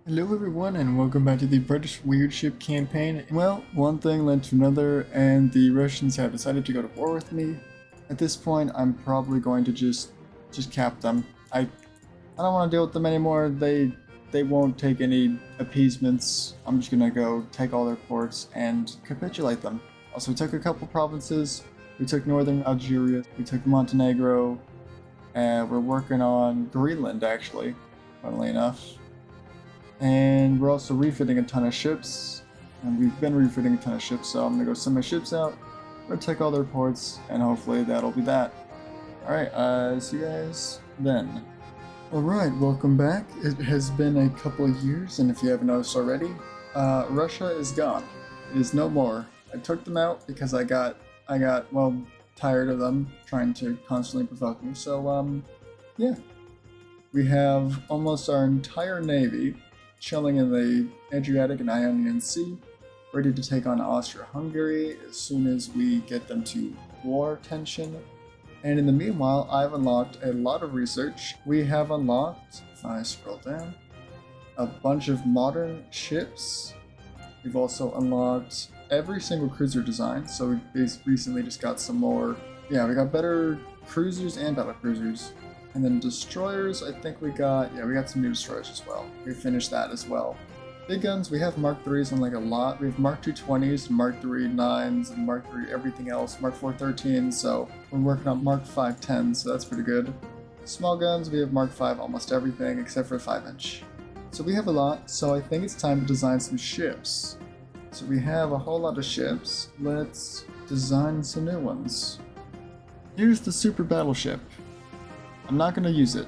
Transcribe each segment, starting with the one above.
Hello everyone and welcome back to the British Weird Ship campaign. Well, one thing led to another and the Russians have decided to go to war with me. At this point, I'm probably going to just cap them. I don't want to deal with them anymore. They won't take any appeasements. I'm just gonna go take all their ports and capitulate them. Also, we took a couple provinces. We took northern Algeria. We took Montenegro. And we're working on Greenland actually, funnily enough. And we're also refitting a ton of ships, and we've been refitting a ton of ships, so I'm gonna go send my ships out, we're gonna take all their ports, and hopefully that'll be that. Alright, see you guys then. Alright, welcome back. It has been a couple of years, and if you haven't noticed already, Russia is gone. It is no more. I took them out because I got well, tired of them trying to constantly provoke me, so, yeah. We have almost our entire navy chilling in the Adriatic and Ionian Sea, ready to take on Austria-Hungary as soon as we get them to war tension. And in the meanwhile, I've unlocked a lot of research. We have unlocked, if I scroll down, a bunch of modern ships. We've also unlocked every single cruiser design, so we recently just got some more, we got better cruisers and battle cruisers. And then destroyers, I think we got some new destroyers as well. We finished that as well. Big guns, we have Mark 3s on like a lot. We have Mark 2 20s, Mark 3 9s, and Mark 3 everything else. Mark 4 13s, so we're working on Mark 5 10s, so that's pretty good. Small guns, we have Mark 5 almost everything except for 5-inch. So we have a lot, so I think it's time to design some ships. So we have a whole lot of ships. Let's design some new ones. Here's the super battleship. I'm not going to use it.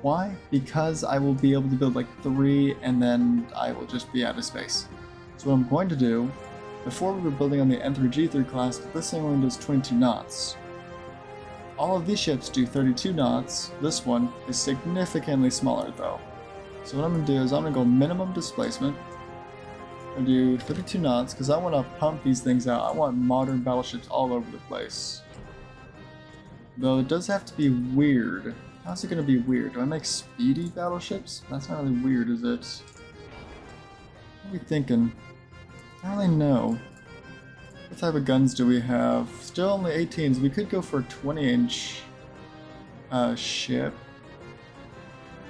Why? Because I will be able to build like 3 and then I will just be out of space. So what I'm going to do, before we were building on the N3G3 class, this thing only does 22 knots. All of these ships do 32 knots. This one is significantly smaller though. So what I'm going to do is I'm going to go minimum displacement. I'm going to do 32 knots because I want to pump these things out. I want modern battleships all over the place. Though it does have to be weird. How's it gonna be weird? Do I make speedy battleships? That's not really weird, is it? What are we thinking? I don't really know. What type of guns do we have? Still only 18s. We could go for a 20-inch ship.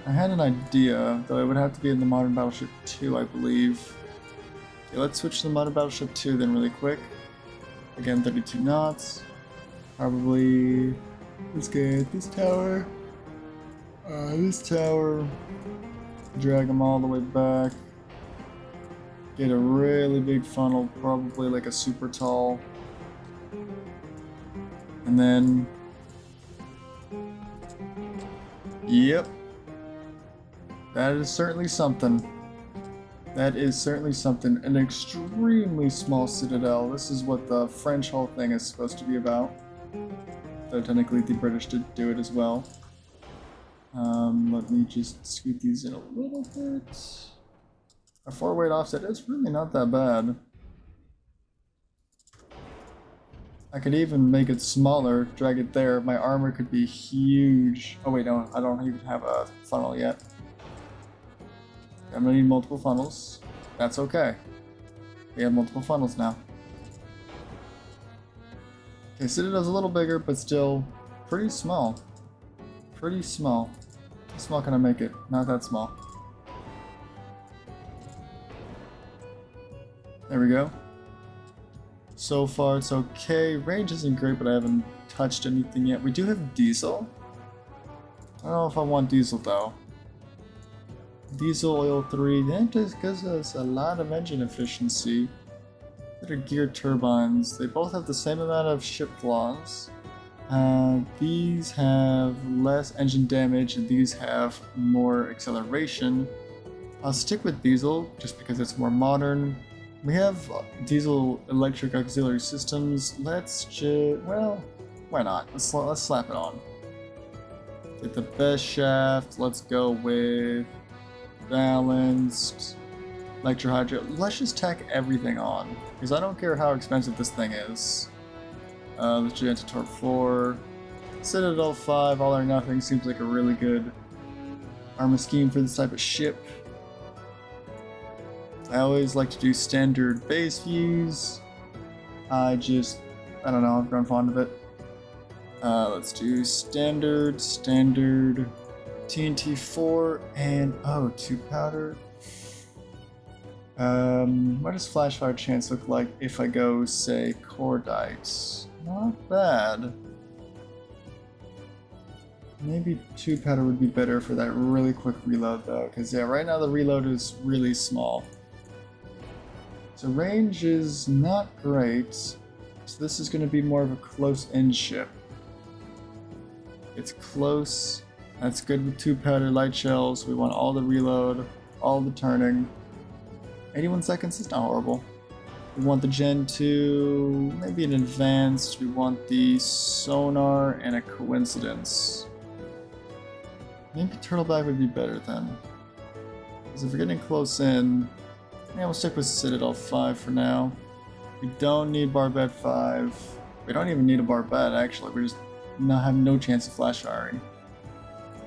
I had an idea, though it would have to be in the Modern Battleship 2, I believe. Okay, let's switch to the Modern Battleship 2 then really quick. Again, 32 knots. Probably... Let's get this tower, drag them all the way back, get a really big funnel, probably like a super tall, and then, yep, that is certainly something. That is certainly something. An extremely small citadel. This is what the French whole thing is supposed to be about. Though technically the British did do it as well. Let me just scoot these in a little bit. A 4-weight offset is really not that bad. I could even make it smaller, drag it there. My armor could be huge. Oh wait, no, I don't even have a funnel yet. I'm gonna need multiple funnels. That's okay. We have multiple funnels now. Okay, Citadel's a little bigger, but still pretty small. Pretty small. How small can I make it? Not that small. There we go. So far it's okay. Range isn't great, but I haven't touched anything yet. We do have diesel. I don't know if I want diesel though. Diesel oil 3, that just gives us a lot of engine efficiency. That are geared turbines. They both have the same amount of ship flaws. These have less engine damage and these have more acceleration. I'll stick with diesel just because it's more modern. We have diesel electric auxiliary systems. Let's just, well, why not? Let's slap it on. Get the best shaft. Let's go with balanced. Electrohydro. Let's just tack everything on, because I don't care how expensive this thing is. Let's do Antitorp 4. Citadel 5, all or nothing seems like a really good armor scheme for this type of ship. I always like to do standard base views. I don't know, I've grown fond of it. Let's do standard, TNT 4, and 2 powder. What does flash fire chance look like if I go, say, cordite? Not bad. Maybe 2 powder would be better for that really quick reload though, because yeah, right now the reload is really small. So range is not great, so this is going to be more of a close-in ship. It's close, that's good with 2 powder light shells, we want all the reload, all the turning. 81 seconds is not horrible. We want the Gen 2, maybe an advanced, we want the sonar and a coincidence. Maybe Turtleback would be better then. Because if we're getting close in, yeah, we'll stick with Citadel 5 for now. We don't need Barbette 5. We don't even need a Barbette actually, we just have no chance of flash firing.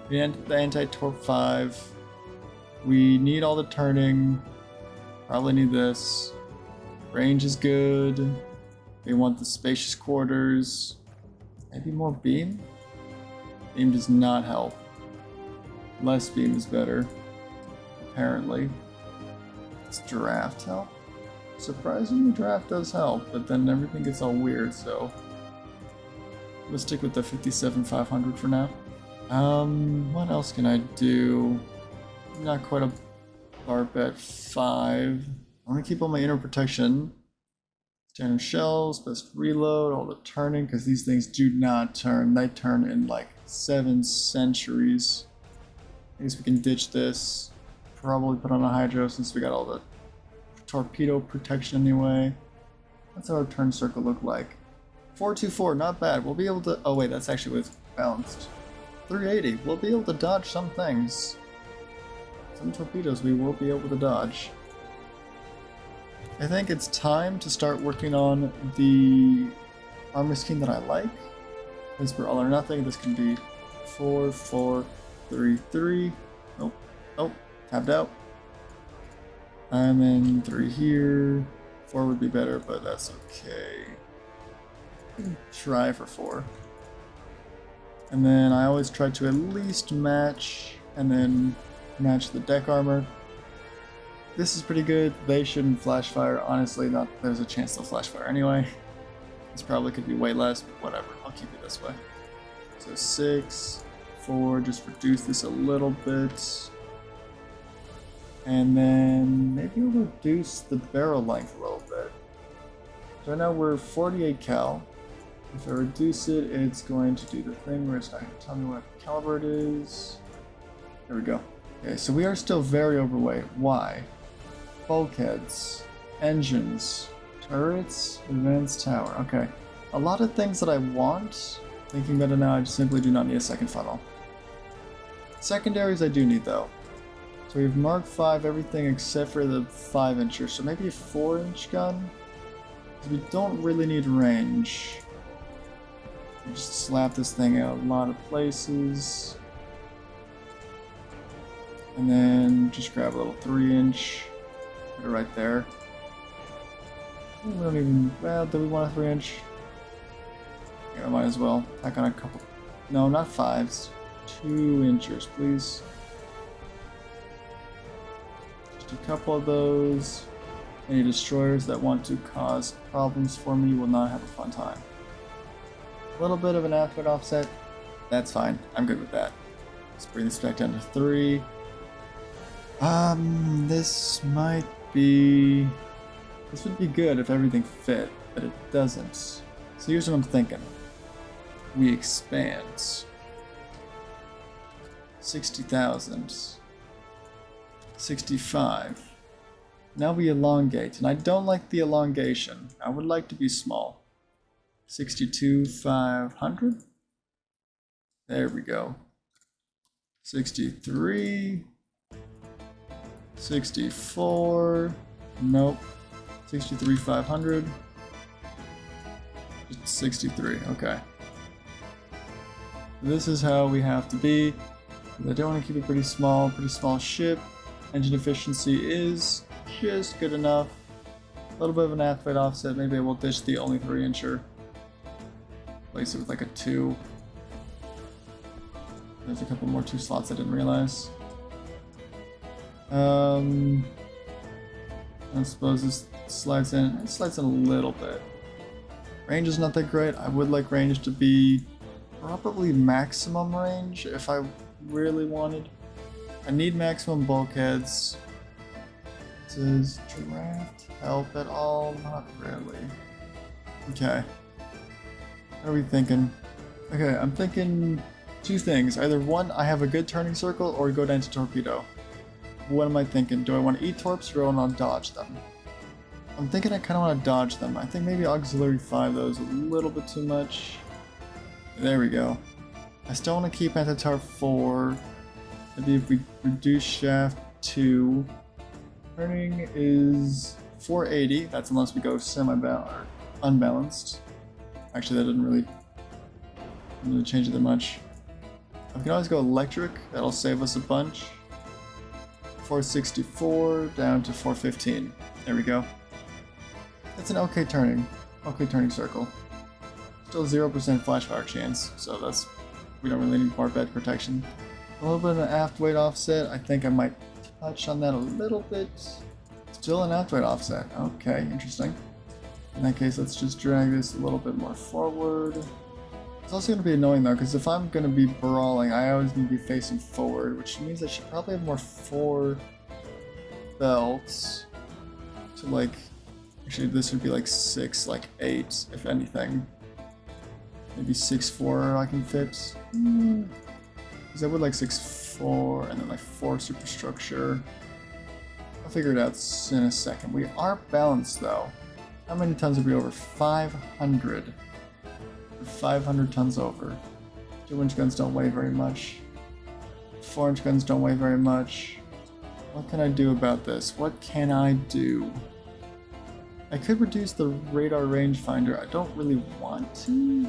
The anti-torp 5. We need all the turning. Probably need this. Range is good. We want the spacious quarters. Maybe more beam? Beam does not help. Less beam is better, apparently. Does draft help? Surprisingly, draft does help, but then everything gets all weird, so we'll stick with the 57,500 for now. What else can I do? Not quite a Barbette 5. I want to keep all my inner protection. Standard shells, best reload, all the turning, because these things do not turn. They turn in like 7 centuries. I guess we can ditch this. Probably put on a hydro since we got all the torpedo protection anyway. That's how our turn circle look like. 424, not bad. We'll be able to. Oh wait, that's actually with balanced. 380. We'll be able to dodge some things. Some torpedoes we will be able to dodge. I think it's time to start working on the armor scheme that I like. Because for all or nothing, this can be 4, 4, 3, 3. Nope. Oh, tapped out. And then 3 here. 4 would be better, but that's okay. Try for 4. And then I always try to at least match, and then match the deck armor. This is pretty good. They shouldn't flash fire. Honestly, not there's a chance they'll flash fire anyway. This probably could be way less, but whatever. I'll keep it this way. So 6, 4, just reduce this a little bit. And then maybe we'll reduce the barrel length a little bit. So now we're 48 cal. If I reduce it, it's going to do the thing where it's not going to tell me what caliber it is. There we go. Okay, so we are still very overweight. Why? Bulkheads, engines, turrets, advanced tower. Okay, a lot of things that I want. Thinking about it now, I simply do not need a second funnel. Secondaries I do need though. So we have Mark 5, everything except for the 5-incher. So maybe a 4-inch gun? We don't really need range. We just slap this thing out a lot of places. And then just grab a little 3-inch. Put it right there. We don't even, well, do we want a 3-inch? Yeah, I might as well. Tack on a couple, no, not 5s. 2-inchers, please. Just a couple of those. Any destroyers that want to cause problems for me will not have a fun time. A little bit of an aspect offset, that's fine. I'm good with that. Let's bring this back down to 3. This might be... This would be good if everything fit, but it doesn't. So here's what I'm thinking. We expand. 60,000. 65. Now we elongate, and I don't like the elongation. I would like to be small. 62,500. There we go. 63. 64. Nope. 63,500. Just 63. Okay. This is how we have to be. I don't want to keep it pretty small ship. Engine efficiency is just good enough. A little bit of an aft weight offset. Maybe I will dish the only 3-incher. Place it with like a 2. There's a couple more 2 slots I didn't realize. I suppose this slides in. It slides in a little bit. Range is not that great. I would like range to be probably maximum range if I really wanted. I need maximum bulkheads. Does draft help at all? Not really. Okay. What are we thinking? Okay, I'm thinking 2 things. Either one, I have a good turning circle, or go down to torpedo. What am I thinking? Do I want to eat torps or do I want to dodge them? I'm thinking I kind of want to dodge them. I think maybe auxiliary 5 though is a little bit too much. There we go. I still want to keep anti-tar 4. Maybe if we reduce shaft 2. Turning is 480. That's unless we go unbalanced. Actually, that didn't really change it that much. We can always go electric. That'll save us a bunch. 464 down to 415. There we go. That's an okay turning circle. Still 0% flash fire chance, so we don't really need barbette protection. A little bit of an aft weight offset. I think I might touch on that a little bit. Still an aft weight offset. Okay, interesting. In that case, let's just drag this a little bit more forward. It's also going to be annoying though, because if I'm going to be brawling, I always need to be facing forward, which means I should probably have more 4 belts to like. Actually, this would be like 6, like 8, if anything. Maybe 6-4 I can fit. Because I would like 6-4 and then like 4 superstructure. I'll figure it out in a second. We are balanced though. How many tons are we over? 500. 500 tons over. 2-inch guns don't weigh very much. 4-inch guns don't weigh very much. What can I do about this? What can I do? I could reduce the radar rangefinder. I don't really want to.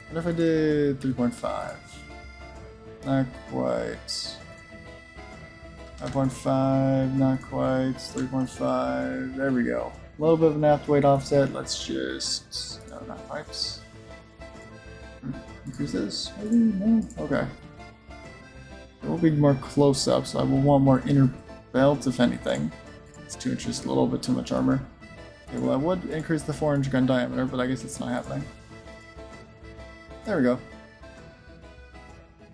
What if I did 3.5? Not quite. 5.5, not quite. 3.5. There we go. A little bit of an aft weight offset. Let's just. No, not quite. Increase this? Maybe? No? Okay. It will be more close up, so I will want more inner belt, if anything. 2 inches, a little bit too much armor. Okay, well, I would increase the 4-inch gun diameter, but I guess it's not happening. There we go.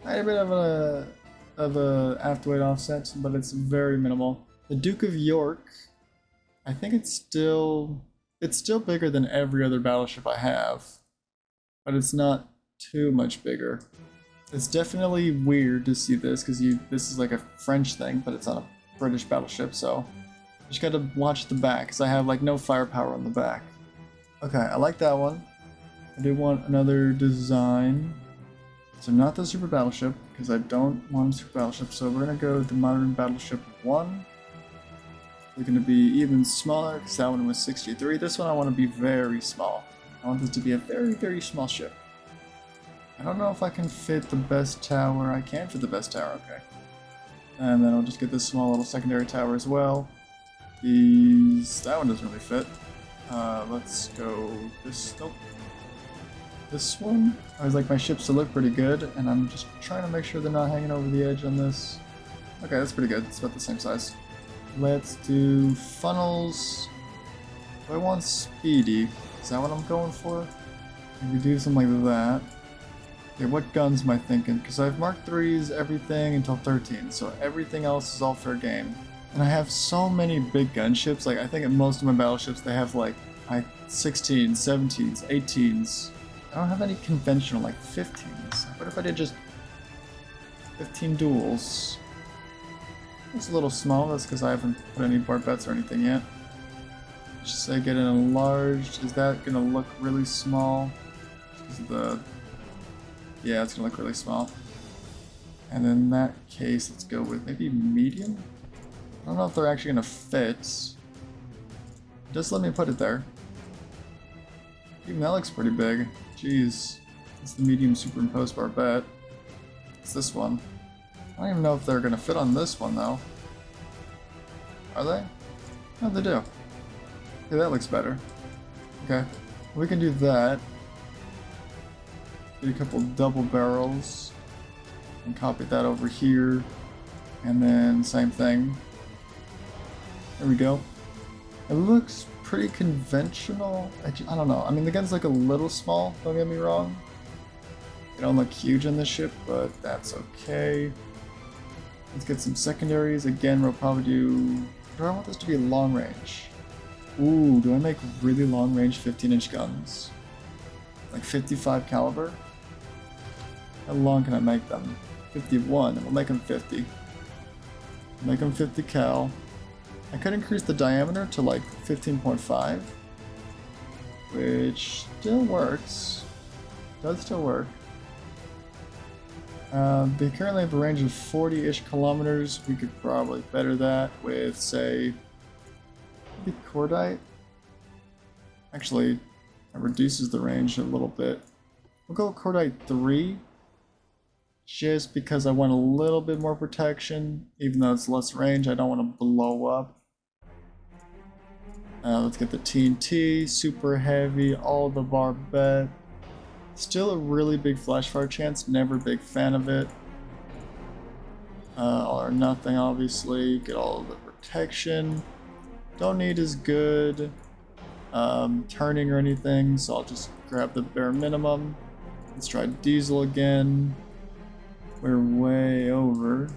I had a bit of a aft weight offset, but it's very minimal. The Duke of York, I think it's still bigger than every other battleship I have, but it's not too much bigger. It's definitely weird to see this because this is like a French thing, but it's on a British battleship, so. Just gotta watch the back, because I have like no firepower on the back. Okay, I like that one. I do want another design. So not the super battleship, because I don't want a super battleship, so we're gonna go with the modern battleship 1. They're gonna be even smaller, because that one was 63. This one I want to be very small. I want this to be a very, very small ship. I don't know if I can fit the best tower. I can fit the best tower, okay. And then I'll just get this small little secondary tower as well. That one doesn't really fit. Let's go nope. This one. I always like my ships to look pretty good, and I'm just trying to make sure they're not hanging over the edge on this. Okay, that's pretty good. It's about the same size. Let's do funnels. Do I want speedy? Is that what I'm going for? Maybe do something like that. Okay, what guns am I thinking? Because I have Mark 3s, everything until 13, so everything else is all fair game. And I have so many big gunships, like I think at most of my battleships they have like 16s, 17s, 18s. I don't have any conventional like 15s. What if I did just 15 duels? It's a little small, that's because I haven't put any barbettes or anything yet. Just say get it enlarged. Is that gonna look really small? Yeah, it's gonna look really small. And in that case, let's go with maybe medium? I don't know if they're actually gonna fit. Just let me put it there. Even that looks pretty big. Jeez. It's the medium superimposed barbette. It's this one. I don't even know if they're gonna fit on this one though. Are they? Oh, they do. Okay, that looks better. Okay, we can do that. Get a couple double barrels. And copy that over here. And then same thing. There we go. It looks pretty conventional. I don't know. I mean, the guns look a little small, don't get me wrong. They don't look huge on the ship, but that's okay. Let's get some secondaries. Again, we'll probably do... Do I want this to be long range? Ooh, do I make really long range 15-inch guns? Like 55 caliber? How long can I make them? 51, and we'll make them 50. Make them 50 cal. I could increase the diameter to like 15.5, which still works. Does still work. They currently have a range of 40-ish kilometers. We could probably better that with, say, maybe cordite. Actually, it reduces the range a little bit. We'll go cordite 3, just because I want a little bit more protection, even though it's less range. I don't want to blow up. Let's get the TNT, super heavy, all the barbette. Still a really big flash fire chance, never a big fan of it. All or nothing, obviously. Get all the protection. Don't need as good turning or anything, so I'll just grab the bare minimum. Let's try diesel again. We're way over.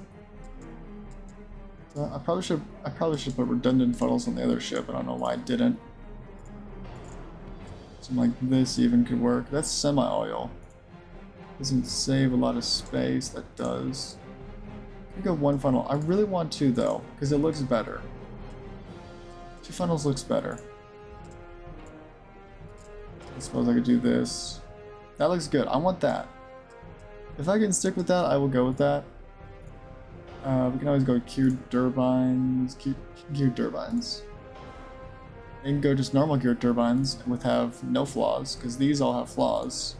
I probably should put redundant funnels on the other ship. I don't know why I didn't. Something like this even could work. That's semi-oil. Doesn't save a lot of space. That does. I go one funnel. I really want two though, because it looks better. 2 funnels looks better. I suppose I could do this. That looks good. I want that. If I can stick with that, I will go with that. We can always go geared turbines. Geared turbines. You can go just normal geared turbines with have no flaws, because these all have flaws.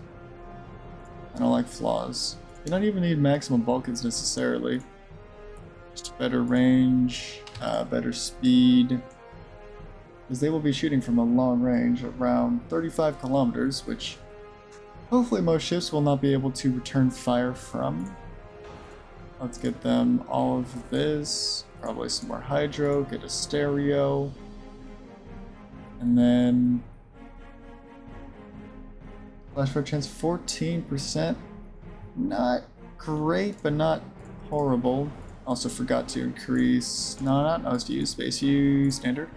I don't like flaws. You don't even need maximum bulkheads necessarily. Just better range, better speed. Because they will be shooting from a long range, around 35 kilometers, which hopefully most ships will not be able to return fire from. Let's get them all of this. Probably some more hydro, get a stereo. And then flash fire chance 14%. Not great, but not horrible. Also forgot to increase, not nose to use, space use, standard.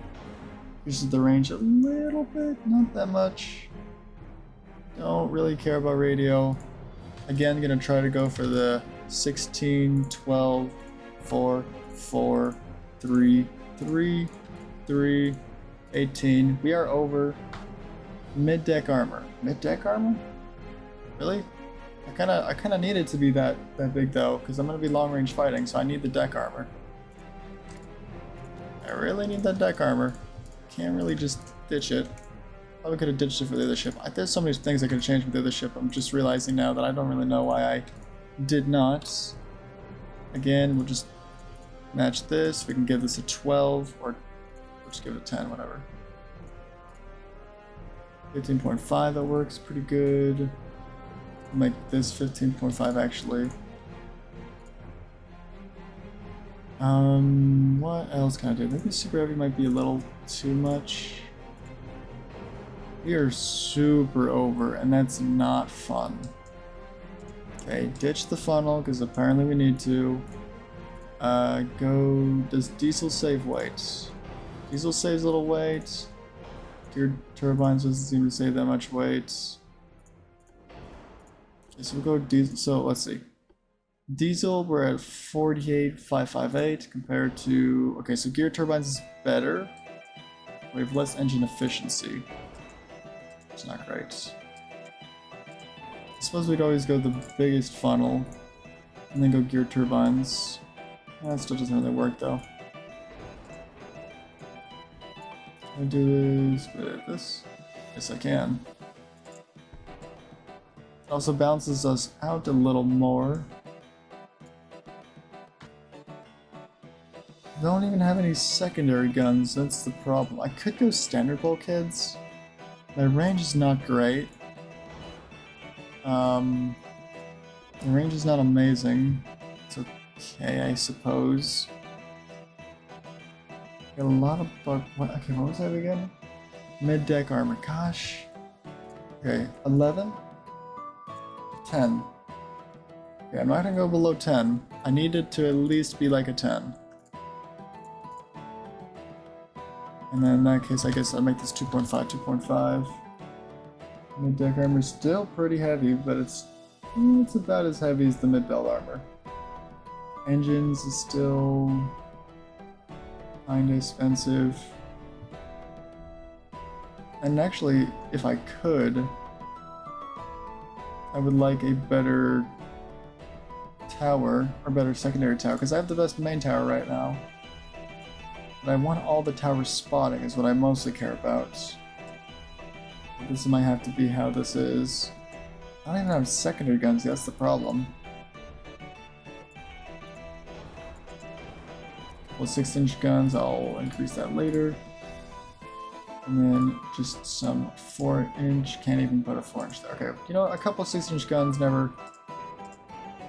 Increases the range a little bit, not that much. Don't really care about radio. Again, gonna try to go for the 16, 12, 4, 4, 3, 3, 3, 18. We are over. Mid-deck armor. Mid-deck armor? Really? I kinda need it to be that big though, because I'm gonna be long range fighting, so I need the deck armor. I really need that deck armor. Can't really just ditch it. Probably could have ditched it for the other ship. There's so many things I could have changed with the other ship. I'm just realizing now that I don't really know why I did not. Again, we'll just match this. We can give this a 12, or we'll just give it a 10, whatever. 15.5, that works pretty good. I'll make this 15.5 actually. What else can I do? Maybe super heavy might be a little too much. We are super over, and that's not fun. Okay, ditch the funnel, because apparently we need to. Does diesel save weight? Diesel saves a little weight. Geared turbines doesn't seem to save that much weight. Okay, so we'll go diesel, so let's see. Diesel, we're at 48,558 compared to, okay, so geared turbines is better. We have less engine efficiency. It's not great. I suppose we'd always go the biggest funnel and then go geared turbines. That still doesn't really work though. Can I do this with this? Yes, I can. It also balances us out a little more don't even have any secondary guns, that's the problem. I could go standard bulkheads. My range is not great. The range is not amazing. It's okay, I suppose. Got a lot of okay, what was that again? Mid-deck armor, gosh. Okay, 11? 10. Okay, I'm not gonna go below 10. I need it to at least be like a 10. And then in that case, I guess I'll make this 2.5, 2.5. Mid-deck armor is still pretty heavy, but it's about as heavy as the mid-belt armor. Engines is still kinda expensive. And actually, if I could, I would like a better tower, or better secondary tower, because I have the best main tower right now. But I want all the towers spotting is what I mostly care about. This might have to be how this is. I don't even have secondary guns, that's the problem. Well, 6-inch guns, I'll increase that later. And then just some 4-inch, can't even put a 4-inch there. Okay, you know, a couple 6-inch guns never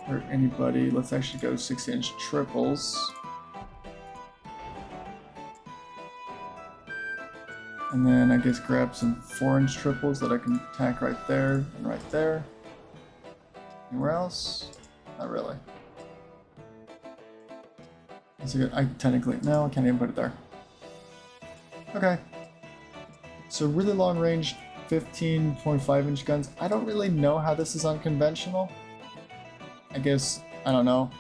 hurt anybody. Let's actually go 6-inch triples. And then I guess grab some 4-inch triples that I can tack right there and right there. Anywhere else? Not really. I technically, no, I can't even put it there. Okay. So really long range 15.5-inch guns. I don't really know how this is unconventional. I guess, I don't know.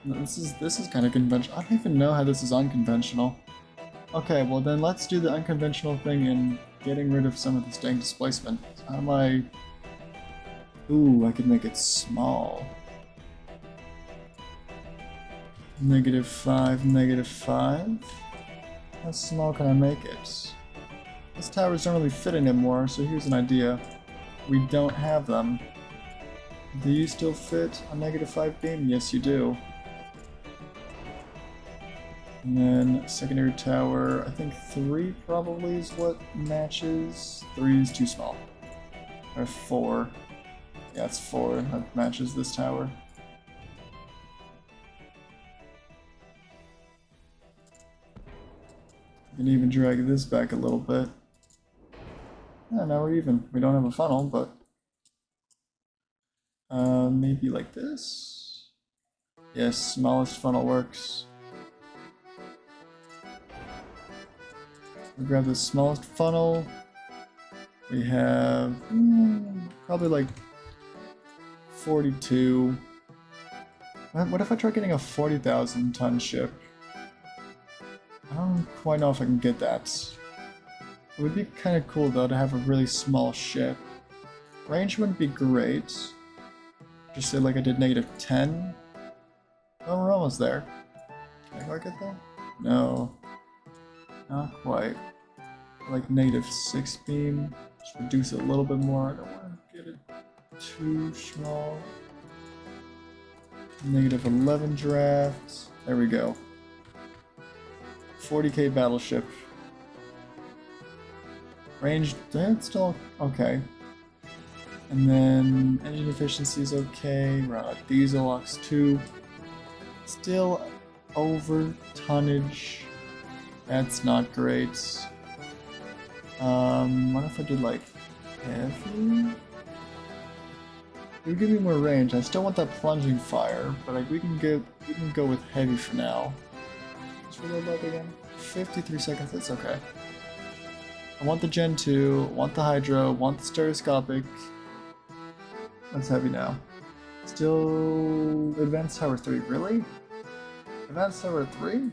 This is kind of conventional. I don't even know how this is unconventional. Okay, well then let's do the unconventional thing in getting rid of some of this dang displacement. How am I... Ooh, I could make it small. -5, -5. How small can I make it? These towers don't really fit anymore, so here's an idea. We don't have them. Do you still fit a -5 beam? Yes, you do. And then secondary tower, I think 3 probably is what matches. 3 is too small. Or 4. Yeah, it's 4 that matches this tower. You can even drag this back a little bit. Yeah, now we're even. We don't have a funnel, but maybe like this? Yes, smallest funnel works. We grab the smallest funnel. We have probably like 42. What if I try getting a 40,000 ton ship? I don't quite know if I can get that. It would be kind of cool though to have a really small ship. Range wouldn't be great. Just say like I did -10. Oh, we're almost there. Can I quite get that? No. Not quite. Like -6 beam. Just reduce it a little bit more. I don't want to get it too small. -11 draft. There we go. 40k battleship. Range, that's still okay. And then engine efficiency is okay. We're on a diesel ox 2. Still over tonnage. That's not great. What if I did like heavy? It would give me more range. I still want that plunging fire, but like we can go with heavy for now. What's reload like again? 53 seconds. That's okay. I want the Gen 2, want the Hydro, want the stereoscopic. That's heavy now. Still Advanced Tower 3, really? Advanced Tower 3?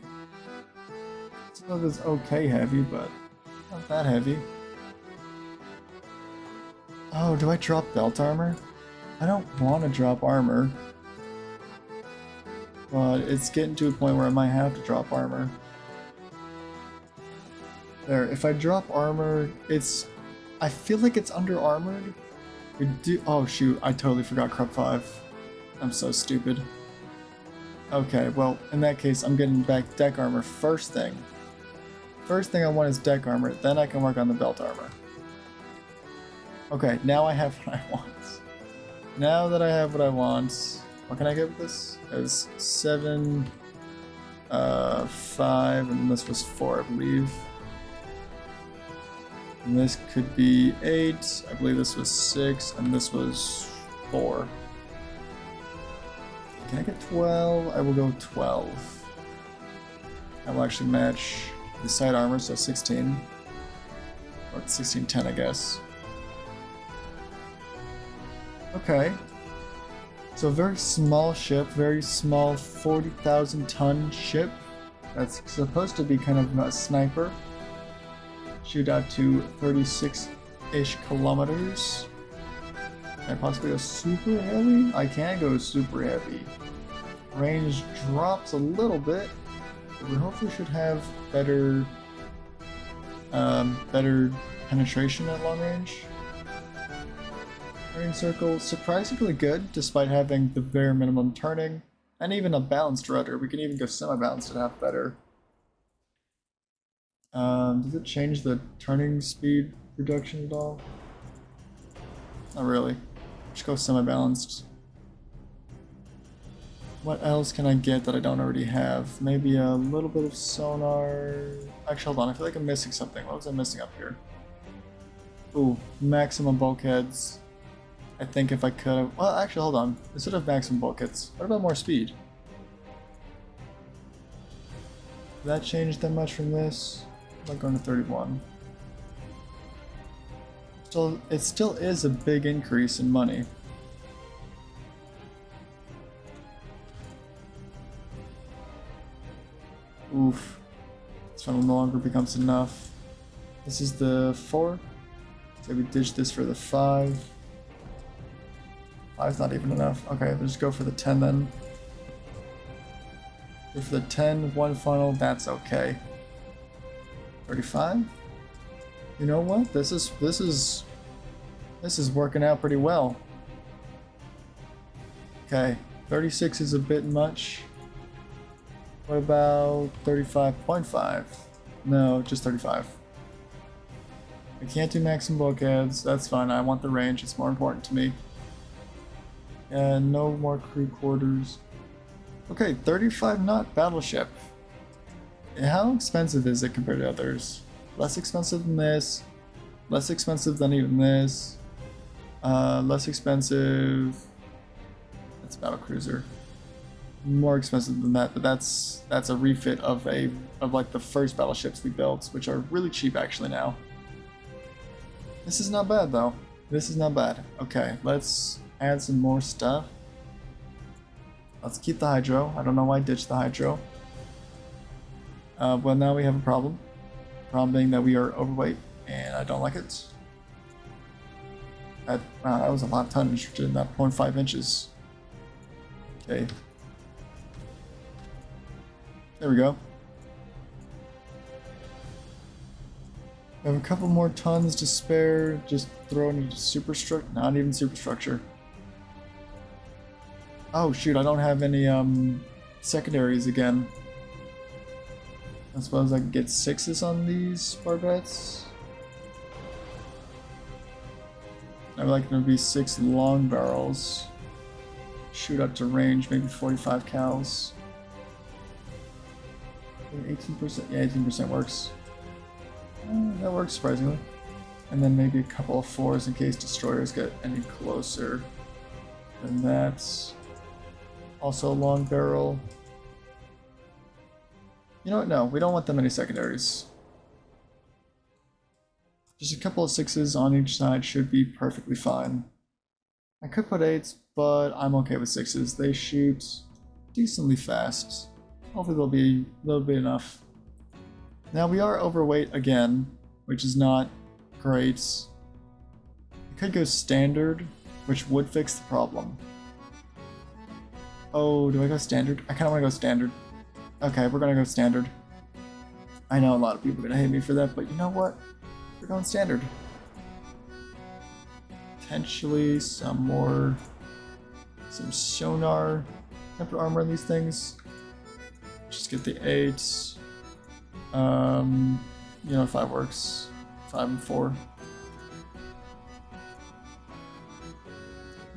Still is okay heavy, but not that heavy. Oh, do I drop belt armor? I don't want to drop armor. But it's getting to a point where I might have to drop armor. There, if I drop armor, I feel like it's under armored. Oh shoot, I totally forgot Crop 5. I'm so stupid. Okay, well, in that case, I'm getting back deck armor first thing. First thing I want is deck armor, then I can work on the belt armor. Okay, now I have what I want. Now that I have what I want, what can I get with this? It was 7, 5, and this was 4, I believe. And this could be 8, I believe this was 6, and this was 4. Can I get 12? I will go 12. I will actually match the side armor, so 16. Or 1610, I guess. Okay. So a very small ship, very small 40,000 ton ship. That's supposed to be kind of a sniper. Shoot out to 36-ish kilometers. Can I possibly go super heavy? I can go super heavy. Range drops a little bit, but we hopefully should have better penetration at long range. Turning circle, surprisingly good, despite having the bare minimum turning, and even a balanced rudder. We can even go semi-balanced and have better. Does it change the turning speed reduction at all? Not really. Just go semi-balanced. What else can I get that I don't already have? Maybe a little bit of sonar. Actually, hold on. I feel like I'm missing something. What was I missing up here? Ooh, maximum bulkheads. I think if I could have... Well, actually, hold on. Instead of maximum bulkheads, what about more speed? Did that change that much from this? I'm not going to 31. Still, it still is a big increase in money. Oof. This one no longer becomes enough. This is the 4. So we ditch this for the 5. 5's not even enough. Okay, let's go for the 10 then. Go for the 10, one funnel, that's okay. 35? You know what? This is working out pretty well. Okay, 36 is a bit much. What about 35.5? No, just 35. I can't do maximum bulkheads, that's fine. I want the range, it's more important to me. And no more crew quarters. Okay, 35 knot battleship. How expensive is it compared to others? Less expensive than this. Less expensive than even this. Less expensive. That's battle cruiser. More expensive than that, but that's a refit of like the first battleships we built, which are really cheap actually now. This is not bad though. This is not bad. Okay, let's add some more stuff. Let's keep the hydro. I don't know why I ditched the hydro. Well, now we have a problem. Problem being that we are overweight, and I don't like it. Wow, that was a lot of tonnage in that 0.5 inches. Okay. There we go. We have a couple more tons to spare. Just throw into superstructure. Not even superstructure. Oh shoot, I don't have any secondaries again. I suppose I can get 6s on these barbettes. I would like them to be 6 long barrels. Shoot up to range, maybe 45 cals. 18%, yeah, 18% works. That works surprisingly. And then maybe a couple of 4s in case destroyers get any closer than that. Also long barrel. You know what? No, we don't want that many secondaries. Just a couple of 6s on each side should be perfectly fine. I could put 8s, but I'm okay with 6s. They shoot decently fast. Hopefully they'll be enough. Now we are overweight again, which is not great. I could go standard, which would fix the problem. Oh, do I go standard? I kind of want to go standard. Okay, we're gonna go standard. I know a lot of people are gonna hate me for that, but you know what? We're going standard. Potentially some sonar. tempered armor on these things. Just get the 8. You know, 5 works. 5 and 4.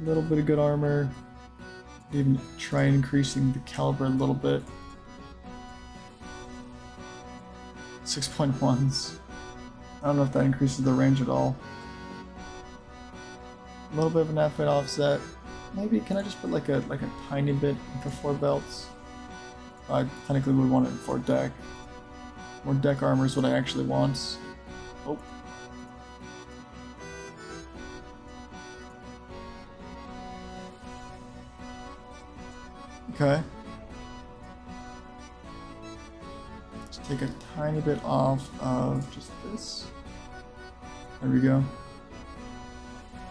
A little bit of good armor. Even try increasing the caliber a little bit. 6.1s. I don't know if that increases the range at all. A little bit of an half-weight offset. Maybe can I just put like a tiny bit for 4 belts? I technically would want it for deck. More deck armor is what I actually want. Oh. Okay. Just take a tiny bit off of just this. There we go.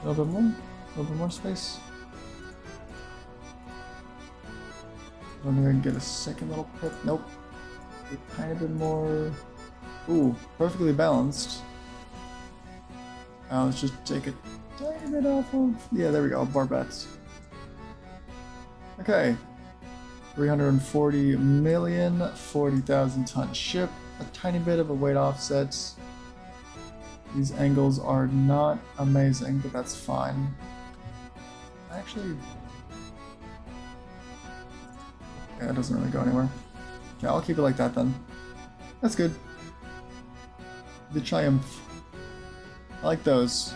A little bit more space. I don't think I can get a second little pip. Nope. A tiny bit more. Ooh, perfectly balanced. Let's just take a tiny bit off of. Yeah, there we go. Barbets. Okay. 340 million, 40,000 ton ship. A tiny bit of a weight offset. These angles are not amazing, but that's fine. Actually, yeah, it doesn't really go anywhere. Yeah, I'll keep it like that then. That's good. The Triumph. I like those.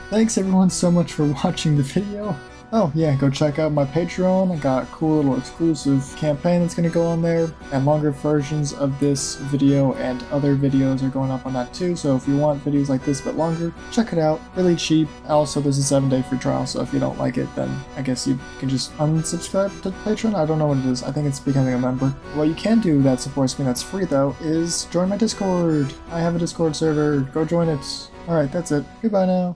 Thanks everyone so much for watching the video. Oh yeah, go check out my Patreon. I got a cool little exclusive campaign that's going to go on there, and longer versions of this video and other videos are going up on that too, so if you want videos like this but longer, check it out. Really cheap. Also, there's a 7-day free trial, so if you don't like it, then I guess you can just unsubscribe to Patreon. I don't know what it is. I think it's becoming a member. What you can do that supports me that's free though is join my Discord. I have a Discord server. Go join it. Alright, that's it. Goodbye now.